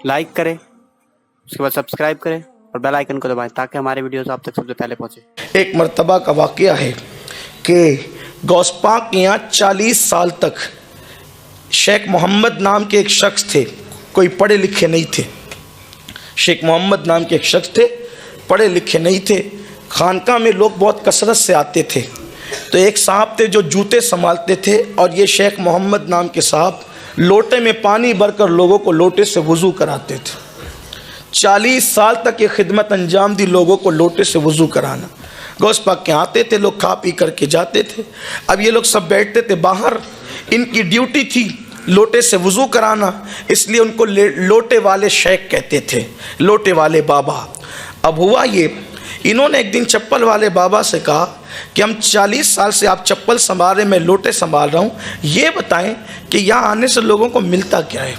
Like करें, उसके बाद सब्सक्राइब करें और बेल आइकन को दबाएं ताकि हमारे वीडियोस आप तक सबसे पहले पहुंचे। एक मर्तबा का वाक़या है कि गौस पाक के यहाँ 40 साल तक शेख मोहम्मद नाम के एक शख्स थे, कोई पढ़े लिखे नहीं थे। शेख मोहम्मद नाम के एक शख्स थे, पढ़े लिखे नहीं थे। खानका में लोग बहुत कसरत से आते थे, तो एक साहब थे जो जूते संभालते थे, और ये शेख मोहम्मद नाम के साहब लोटे में पानी भरकर लोगों को लोटे से वज़ू कराते थे। 40 साल तक ये खिदमत अंजाम दी, लोगों को लोटे से वज़ू कराना। गौस पाक के आते थे लोग, खा पी करके जाते थे। अब ये लोग सब बैठते थे बाहर, इनकी ड्यूटी थी लोटे से वज़ू कराना, इसलिए उनको लोटे वाले शेख कहते थे, लोटे वाले बाबा। अब हुआ ये, इन्होंने एक दिन चप्पल वाले बाबा से कहा कि हम 40 साल से आप चप्पल संभाल रहे, मैं लोटे संभाल रहा हूँ, ये बताएं कि यहाँ आने से लोगों को मिलता क्या है,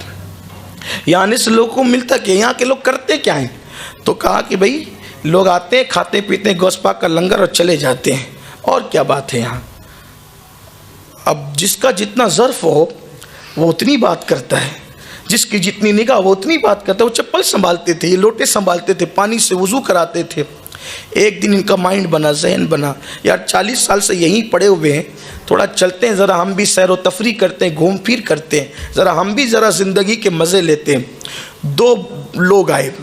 यहाँ आने से लोगों को मिलता क्या, यहाँ के लोग करते क्या हैं। तो कहा कि भाई लोग आते हैं, खाते पीते हैं गौस पाक का लंगर और चले जाते हैं, और क्या बात है यहाँ। अब जिसका जितना ज़र्फ हो वो उतनी बात करता है, जिसकी जितनी निगाह वो उतनी बात करता है। वो चप्पल संभालते थे, ये लोटे संभालते थे, पानी से वज़ू कराते थे। एक दिन इनका माइंड बना, जहन बना, यार 40 साल से यहीं पड़े हुए हैं, थोड़ा चलते हैं, ज़रा हम भी सैर व तफरी करते हैं, घूम फिर करते हैं, ज़रा हम भी ज़रा ज़िंदगी के मज़े लेते हैं। 2 लोग आए,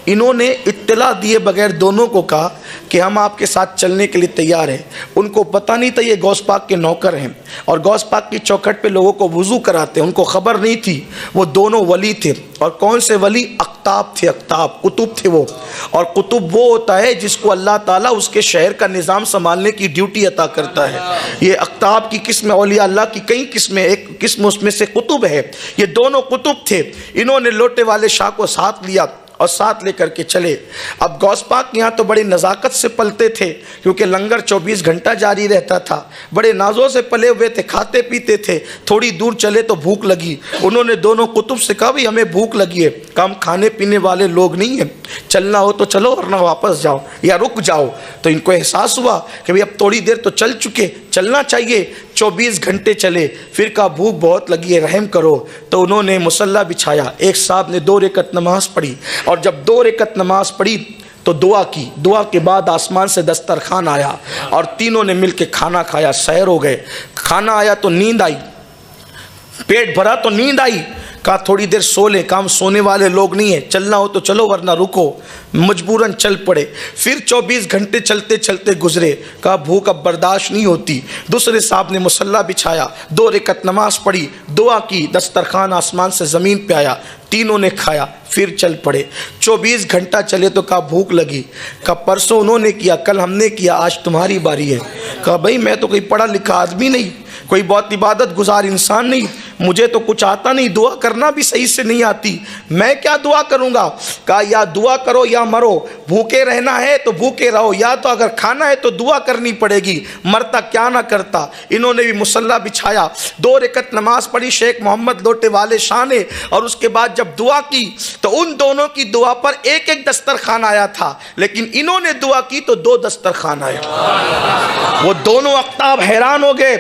इन्होंने इत्तला दिए बगैर दोनों को कहा कि हम आपके साथ चलने के लिए तैयार हैं। उनको पता नहीं था ये गौस पाक के नौकर हैं और गौस पाक की चौखट पे लोगों को वज़ू कराते हैं, उनको ख़बर नहीं थी। वो दोनों वली थे, और कौन से वली? अख्ताब थे, अख्ताब कुतुब थे वो। और कुतुब वो होता है जिसको अल्लाह ताला उसके शहर का निज़ाम संभालने की ड्यूटी अता करता है। ये अख्ताब की किस्म, औलिया अल्लाह की कई किस्में, एक किस्म उसमें से कुतुब है। ये दोनों कुतुब थे। इन्होंने लोटे वाले शाह को साथ लिया और साथ लेकर के चले। अब गौस पाक यहाँ तो बड़ी नज़ाकत से पलते थे, क्योंकि लंगर 24 घंटा जारी रहता था। बड़े नाजों से पले हुए थे, खाते पीते थे। थोड़ी दूर चले तो भूख लगी। उन्होंने दोनों कुतुब से कहा भाई हमें भूख लगी है, हम खाने पीने वाले लोग नहीं हैं, चलना हो तो चलो वरना वापस जाओ या रुक जाओ। तो इनको एहसास हुआ कि भाई अब थोड़ी देर तो चल चुके, चलना चाहिए। 24 घंटे चले, फिर कहा भूख बहुत लगी है, रहम करो। तो उन्होंने मुसल्ला बिछाया, एक साहब ने 2 रकअत नमाज पढ़ी, और जब 2 रकअत नमाज पढ़ी तो दुआ की। दुआ के बाद आसमान से दस्तरखान आया और तीनों ने मिलके खाना खाया, सैर हो गए। खाना आया तो नींद आई, पेट भरा तो नींद आई। कहा थोड़ी देर सो लें, काम सोने वाले लोग नहीं है, चलना हो तो चलो वरना रुको। मजबूरन चल पड़े। फिर 24 घंटे चलते चलते गुजरे। कहा भूख अब बर्दाश्त नहीं होती। दूसरे साहब ने मुसल्ला बिछाया, 2 रकअत नमाज पढ़ी, दुआ की, दस्तरखान आसमान से ज़मीन पे आया, तीनों ने खाया, फिर चल पड़े। 24 घंटा चले तो कहा भूख लगी। कहा परसों उन्होंने किया, कल हमने किया, आज तुम्हारी बारी है। कहा भाई मैं तो कोई पढ़ा लिखा आदमी नहीं, कोई बहुत इबादत गुजार इंसान नहीं, मुझे तो कुछ आता नहीं, दुआ करना भी सही से नहीं आती, मैं क्या दुआ करूँगा। कहा या दुआ करो या मरो, भूखे रहना है तो भूखे रहो, या तो अगर खाना है तो दुआ करनी पड़ेगी, मरता क्या ना करता। इन्होंने भी मुसल्ला बिछाया, 2 रकअत नमाज पढ़ी शेख मोहम्मद लोटे वाले शाह ने, और उसके बाद जब दुआ की तो उन दोनों की दुआ पर एक एक दस्तरखान आया था, लेकिन इन्होंने दुआ की तो 2 दस्तरखान आए। वो दोनों अख्ताब हैरान हो गए।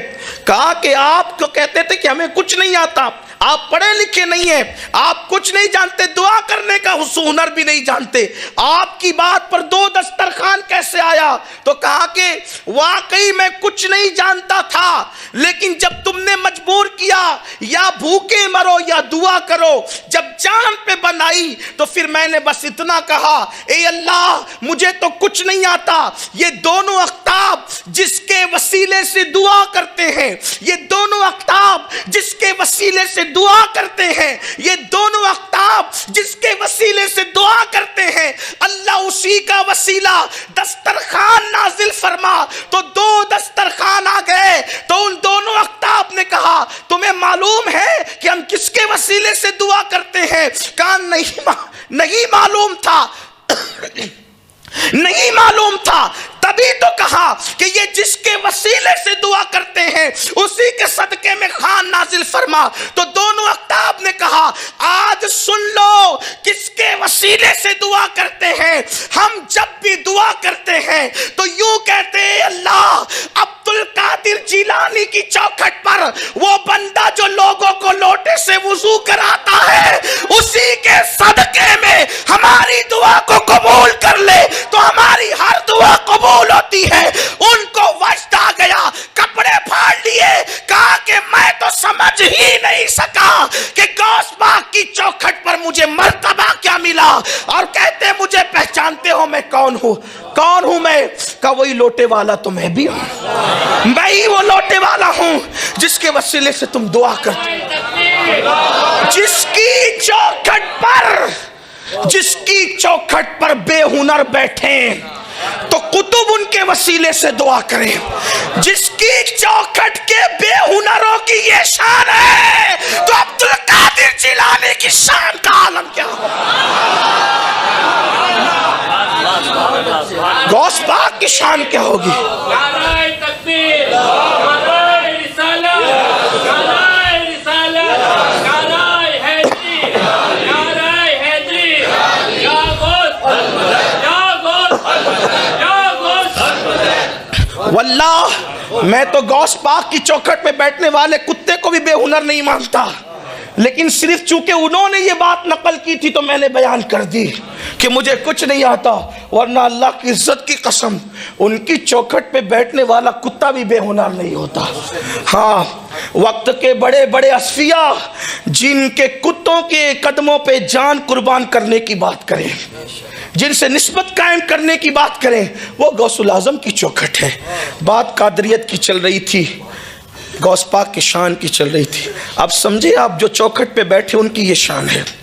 कहा कि आप तो कहते थे कि हमें कुछ नहीं आता, आप पढ़े लिखे नहीं हैं, आप कुछ नहीं जानते, दुआ करने का हुनर भी नहीं जानते, आपकी बात पर 2 दस्तरखान कैसे आया। तो कहा कि वाकई मैं कुछ नहीं जानता था, लेकिन जब तुमने मजबूर किया या भूखे मरो या दुआ करो, जब जान पे बनाई तो फिर मैंने बस इतना कहा, ए अल्लाह मुझे तो कुछ नहीं आता। ये दोनों अख्ताब जिसके वसीले से दुआ करते हैं, ये दोनों अख्ताब जिसके वसीले से दुआ करते हैं, ये दोनों अख्ताब जिसके वसीले से दुआ करते हैं, अल्लाह उसी का वसीला दस्तरखान नाजिल फरमा। तो 2 दस्तरखान आ गए। तो उन दोनों अख्ताब ने कहा तुम्हें मालूम है कि हम किसके वसीले से दुआ करते हैं? कहा नहीं मालूम था नहीं मालूम था। तभी तो कहा कि ये जिसके वसीले से दुआ करते हैं उसी के सदके में खान नाजिल फरमा। तो दोनों अख्ताब ने कहा आज सुन लो किसके वसीले से दुआ करते हैं। हम जब भी दुआ करते हैं तो यूं कहते हैं अल्लाह अब्दुल कादिर जिलानी की चौखट पर वो बंदा जो लोगों को लोटे से वुजू कराता है उसी के सदके हमारी हर दुआ कबूल होती है। उनको वजद आ गया, कपड़े फाड़ लिए, कहा कि मैं तो समझ ही नहीं सका कि गौस पाक की चौखट पर मुझे मर्तबा क्या मिला। और कहते मुझे पहचानते हो मैं कौन हूं? कौन हूं मैं? का वही लोटे वाला तो मैं भी हूं। मैं ही वो लोटे वाला हूं जिसके वसीले से तुम दुआ करते, जिसकी चौखट पर बेहुनर बैठे तो कुतुब उनके वसीले से दुआ करें। जिसकी चौखट के बेहुनरों की ये शान है तो अब्दुल कादिर जिलानी की शान का आलम क्या हो? गौस पाक की शान क्या होगी? वल्लाह मैं तो गौस पाक की चौखट पे बैठने वाले कुत्ते को भी बेहुनर नहीं मानता, लेकिन सिर्फ चूंकि उन्होंने ये बात नकल की थी तो मैंने बयान कर दी कि मुझे कुछ नहीं आता। वरना अल्लाह की इज्जत की कसम उनकी चौखट पे बैठने वाला कुत्ता भी बेहुनर नहीं होता। हाँ, वक्त के बड़े बड़े असफिया जिनके कुत्तों के कदमों पे जान कुर्बान करने की बात करें, जिनसे निस्बत कायम करने की बात करें, वो गौसुल आजम की चौखट है। बात कादरियत की चल रही थी, गौस पाक की शान की चल रही थी। अब समझे आप, जो चौखट पे बैठे उनकी ये शान है।